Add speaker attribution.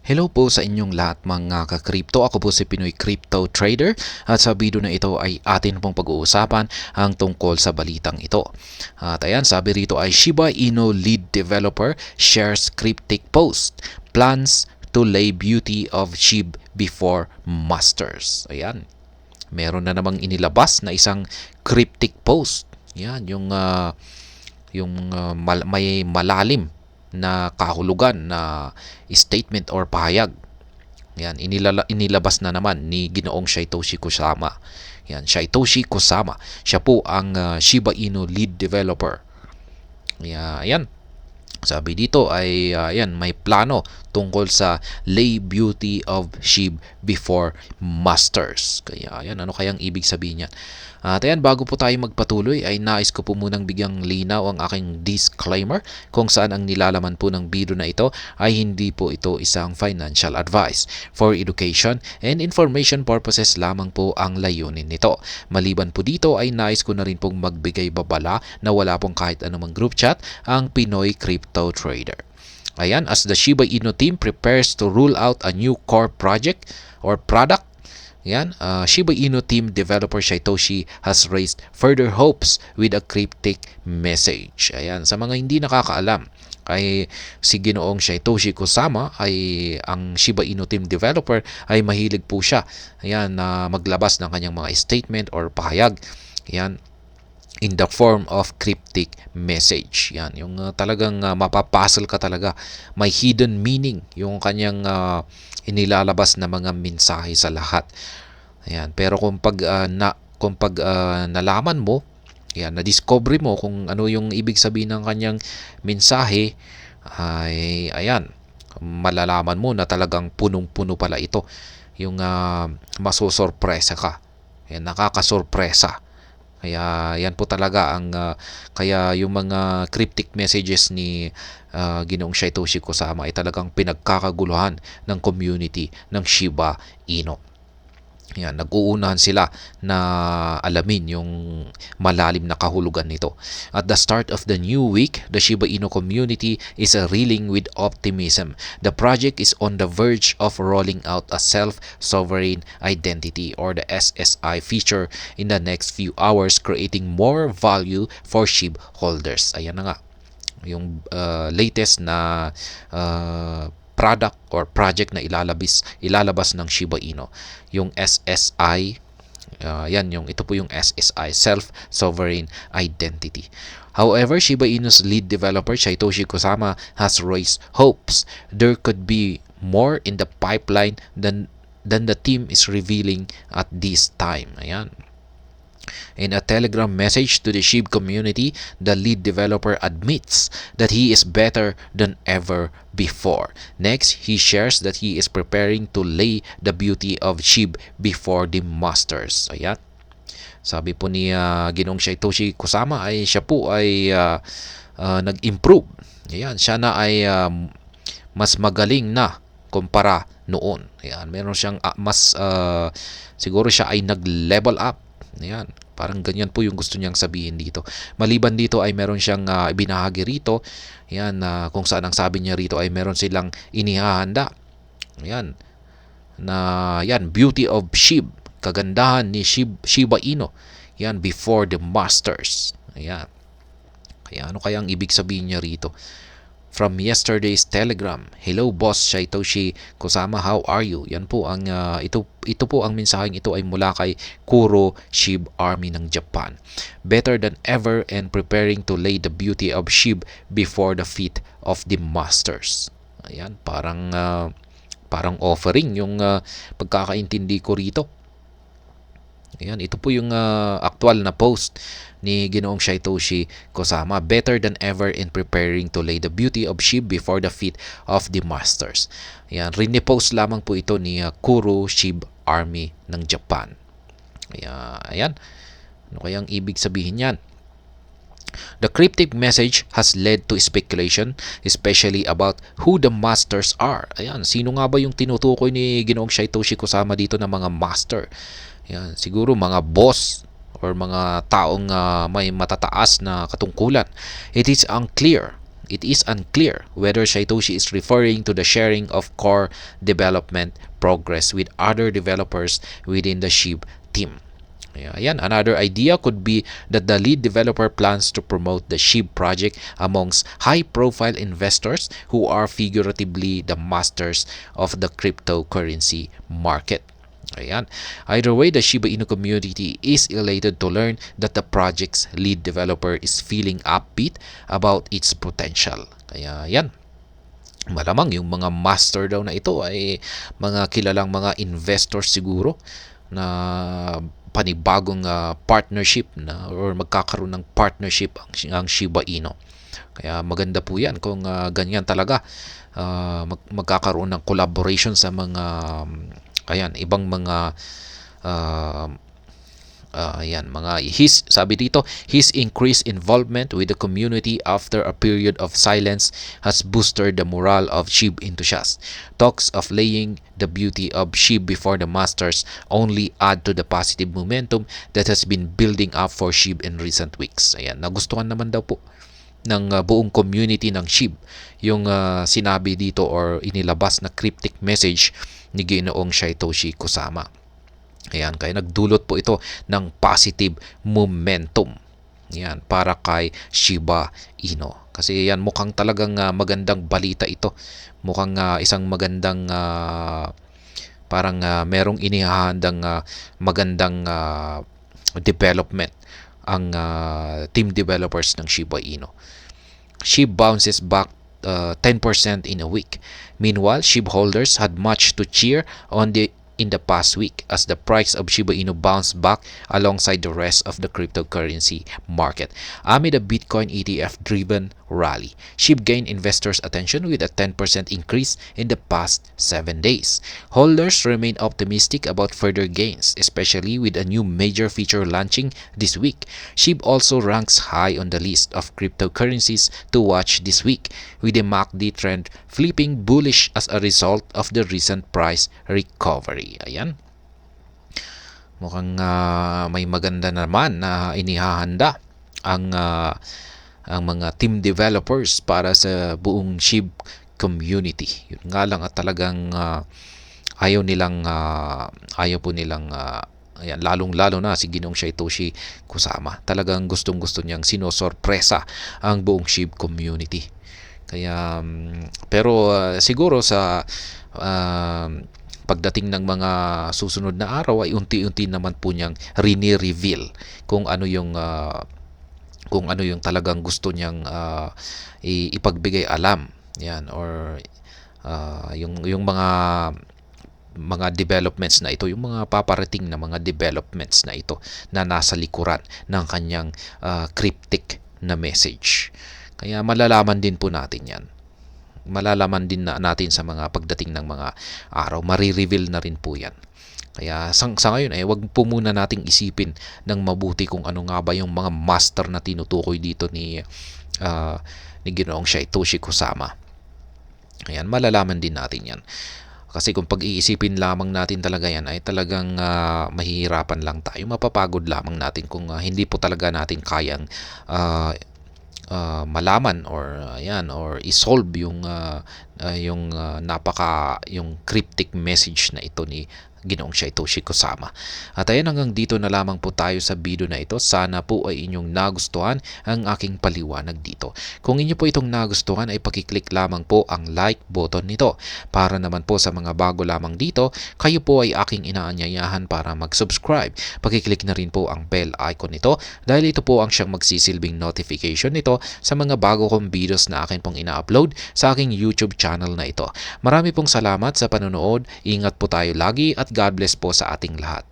Speaker 1: Hello po sa inyong lahat mga ka-crypto. Ako po si Pinoy Crypto Trader at sa video na ito ay atin pong pag-uusapan ang tungkol sa balitang ito. At ayan, sabi rito ay Shiba Inu lead developer shares cryptic post, plans to lay beauty of SHIB before masters. Ayan, meron na namang inilabas na isang cryptic post. Yan, may malalim na kahulugan na statement or pahayag. Yan, inilabas na naman ni Ginoong Satoshi Kusama. Yan, Satoshi Kusama. Siya po ang Shiba Inu lead developer. Yan. Sabi dito ay may plano tungkol sa lay beauty of SHIB before masters. Kaya ayan, ano kayang ibig sabihin niyan? At ayan, bago po tayo magpatuloy ay nais ko po munang bigyang linaw ang aking disclaimer kung saan ang nilalaman po ng video na ito ay hindi po ito isang financial advice. For education and information purposes lamang po ang layunin nito. Maliban po dito ay nais ko na rin pong magbigay babala na wala pong kahit anumang group chat ang Pinoy Crypto Trader. Ayan, as the Shiba Inu team prepares to roll out a new core project or product, Shiba Inu team developer Satoshi has raised further hopes with a cryptic message. Ayan, sa mga hindi nakakaalam, ay si Ginoong Satoshi Kusama ay ang Shiba Inu team developer ay mahilig po siya. Ayan, na maglabas ng kanyang mga statement or pahayag. Ayan, in the form of cryptic message. Yan, yung talagang mapapuzzle ka talaga. May hidden meaning yung kanyang inilalabas na mga mensahe sa lahat. Ayan, pero kung nalaman mo, yan, na-discover mo kung ano yung ibig sabihin ng kanyang mensahe, ay ayan, malalaman mo na talagang punong-puno pala ito. Yung masosorpresa ka. Ayan, nakakasorpresa. Kaya yan po talaga ang kaya yung mga cryptic messages ni Ginoong Satoshi Kusama ay talagang pinagkakaguluhan ng community ng Shiba Inu. Yan, nag-uunahan sila na alamin yung malalim na kahulugan nito. At the start of the new week, the Shiba Inu community is reeling with optimism. The project is on the verge of rolling out a self-sovereign identity or the SSI feature in the next few hours, creating more value for SHIB holders. Ayan na nga, yung latest na product or project na ilalabas ng Shiba Inu, yung SSI. Ito po yung SSI, Self-Sovereign Identity. However, Shiba Inu's lead developer Satoshi Kusama has raised hopes there could be more in the pipeline than the team is revealing at this time. Ayan. In a Telegram message to the SHIB community, the lead developer admits that he is better than ever before. Next, he shares that he is preparing to lay the beauty of SHIB before the masters. Ayan. Sabi po ni Ginoong Satoshi Kusama ay siya po ay nag-improve. Ayan, siya na ay mas magaling na kumpara noon. Ayan, meron siyang siguro siya ay nag-level up. Ayan, parang ganyan po yung gusto niyang sabihin dito. Maliban dito ay meron siyang ibinahagi rito. Ayan, kung saan ang sabi niya rito ay meron silang inihahanda. Ayan, beauty of SHIB, kagandahan ni Shiba Inu. Ayan, before the masters. Ayan. Kaya ano kaya ang ibig sabihin niya rito? From yesterday's Telegram, hello boss Satoshi Kusama, how are you? Yan po ang ito po ang mensaheng ito ay mula kay Kuro SHIB Army ng Japan. Better than ever and preparing to lay the beauty of SHIB before the feet of the masters. Ayan, parang offering yung pagkakaintindi ko rito. Ayan, ito po yung actual na post ni Ginoong Satoshi Kusama. Better than ever in preparing to lay the beauty of SHIB before the feet of the masters. Ayan, rin-post lamang po ito ni Kuro SHIB Army ng Japan. Ayan, ano kayang ibig sabihin yan? The cryptic message has led to speculation, especially about who the masters are. Ayan, sino nga ba yung tinutukoy ni Ginoong Satoshi Kusama dito na mga master? Yan, siguro mga boss or mga taong may matataas na katungkulan. It is unclear. it is unclear whether Satoshi is referring to the sharing of core development progress with other developers within the SHIB team. Ayan. Another idea could be that the lead developer plans to promote the SHIB project amongst high-profile investors who are figuratively the masters of the cryptocurrency market. Ayan. Either way, the Shiba Inu community is elated to learn that the project's lead developer is feeling upbeat about its potential. Kaya yan. Malamang yung mga master daw na ito ay mga kilalang mga investors siguro na panibagong partnership na or magkakaroon ng partnership ang Shiba Inu. Kaya maganda po yan kung ganyan talaga magkakaroon ng collaboration sa mga ibang mga sabi dito, his increased involvement with the community after a period of silence has boosted the morale of SHIB enthusiasts. Talks of laying the beauty of SHIB before the masters only add to the positive momentum that has been building up for SHIB in recent weeks. Ayan, nagustuhan naman daw po ng buong community ng SHIB yung sinabi dito or inilabas na cryptic message ni Ginoong Satoshi Kusama. Ayan, kaya nagdulot po ito ng positive momentum. Yan, para kay Shiba Inu. Kasi yan, mukhang talagang magandang balita ito. Mukhang isang magandang merong inihahandang magandang development ang team developers ng Shiba Inu. SHIB bounces back 10% in a week. Meanwhile, SHIB holders had much to cheer on in the past week as the price of Shiba Inu bounced back alongside the rest of the cryptocurrency market. Amid a Bitcoin ETF-driven rally, SHIB gained investors' attention with a 10% increase in the past 7 days. Holders remain optimistic about further gains, especially with a new major feature launching this week. SHIB also ranks high on the list of cryptocurrencies to watch this week, with the MACD trend flipping bullish as a result of the recent price recovery. Ayan. Mukhang may maganda naman na inihahanda ang mga team developers para sa buong SHIB community. Yun nga lang at talagang ayaw po nilang ayan, lalong-lalo na si Ginoong Satoshi Kusama. Talagang gustong-gusto niyang sinosorpresa ang buong SHIB community. Kaya pero siguro sa pagdating ng mga susunod na araw ay unti-unti naman po niyang rini-reveal kung ano yung talagang gusto niyang ipagbigay alam. Yan, or yung mga developments na ito, yung mga paparating na mga developments na ito na nasa likuran ng kanyang cryptic na message. Kaya malalaman din po natin yan. Malalaman din natin sa mga pagdating ng mga araw. Marireveal na rin po yan. Kaya sa ngayon ay wag po muna nating isipin ng mabuti kung ano nga ba yung mga master na tinutukoy dito ni Ginoong Satoshi Kusama. Ayan, malalaman din natin yan. Kasi kung pag-iisipin lamang natin talaga yan ay talagang mahihirapan lang tayo. Mapapagod lamang natin kung hindi po talaga natin kayang malaman or i-solve yung cryptic message na ito ni Ginoong Satoshi Kusama. At ayan, hanggang dito na lamang po tayo sa video na ito. Sana po ay inyong nagustuhan ang aking paliwanag dito. Kung inyo po itong nagustuhan ay pakiclick lamang po ang like button nito. Para naman po sa mga bago lamang dito, kayo po ay aking inaanyayahan para mag-subscribe. Pakiclick na rin po ang bell icon nito dahil ito po ang siyang magsisilbing notification nito sa mga bago kong videos na akin pong ina-upload sa aking YouTube channel na ito. Marami pong salamat sa panonood. Ingat po tayo lagi at God bless po sa ating lahat.